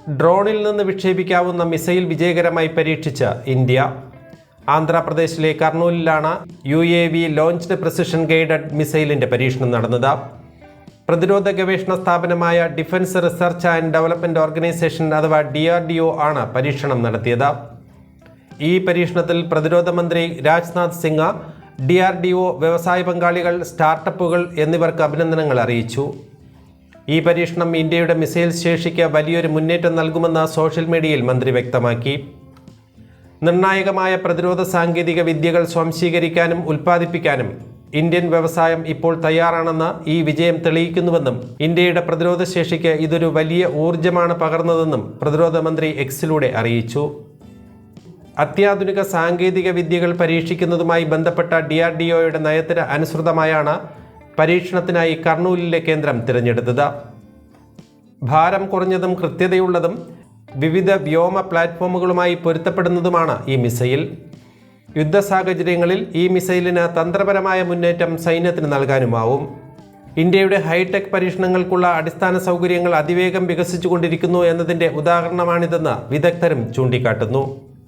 ഡ്രോണിൽ നിന്ന് വിക്ഷേപിക്കാവുന്ന മിസൈൽ വിജയകരമായി പരീക്ഷിച്ച ഇന്ത്യ. ആന്ധ്രാപ്രദേശിലെ കർണൂലിലാണ് UAV ലോഞ്ച്ഡ് പ്രിസിഷൻ ഗൈഡഡ് മിസൈലിൻ്റെ പരീക്ഷണം നടന്നത്. പ്രതിരോധ ഗവേഷണ സ്ഥാപനമായ defence research and development organisation അഥവാ DRDO ആണ് പരീക്ഷണം നടത്തിയത്. ഈ പരീക്ഷണത്തിൽ പ്രതിരോധ മന്ത്രി രാജ്നാഥ് സിംഗ്, DRDO വ്യവസായ പങ്കാളികൾ, സ്റ്റാർട്ടപ്പുകൾ എന്നിവർക്ക് അഭിനന്ദനങ്ങൾ അറിയിച്ചു. ഈ പരീക്ഷണം ഇന്ത്യയുടെ മിസൈൽ ശേഷിക്ക് വലിയൊരു മുന്നേറ്റം നൽകുമെന്ന് സോഷ്യൽ മീഡിയയിൽ മന്ത്രി വ്യക്തമാക്കി. നിർണായകമായ പ്രതിരോധ സാങ്കേതിക വിദ്യകൾ സ്വാംശീകരിക്കാനും ഉൽപ്പാദിപ്പിക്കാനും ഇന്ത്യൻ വ്യവസായം ഇപ്പോൾ തയ്യാറാണെന്ന് ഈ വിജയം തെളിയിക്കുന്നുവെന്നും ഇന്ത്യയുടെ പ്രതിരോധ ശേഷിക്ക് ഇതൊരു വലിയ ഊർജ്ജമാണ് പകർന്നതെന്നും പ്രതിരോധ മന്ത്രി എക്സിലൂടെ അറിയിച്ചു. അത്യാധുനിക സാങ്കേതിക വിദ്യകൾ പരീക്ഷിക്കുന്നതുമായി ബന്ധപ്പെട്ട DRDOയുടെ നയത്തിന് അനുസൃതമായാണ് പരീക്ഷണത്തിനായി കർണൂലിലെ കേന്ദ്രം തിരഞ്ഞെടുത്തത്. ഭാരം കുറഞ്ഞതും കൃത്യതയുള്ളതും വിവിധ വ്യോമ പ്ലാറ്റ്ഫോമുകളുമായി പൊരുത്തപ്പെടുന്നതുമാണ് ഈ മിസൈൽ. യുദ്ധ സാഹചര്യങ്ങളിൽ ഈ മിസൈലിന് തന്ത്രപരമായ മുന്നേറ്റം സൈന്യത്തിന് നൽകാനുമാവും. ഇന്ത്യയുടെ ഹൈടെക് പരീക്ഷണങ്ങൾക്കുള്ള അടിസ്ഥാന സൗകര്യങ്ങൾ അതിവേഗം വികസിച്ചുകൊണ്ടിരിക്കുന്നു എന്നതിൻ്റെ ഉദാഹരണമാണിതെന്ന് വിദഗ്ധരും ചൂണ്ടിക്കാട്ടുന്നു.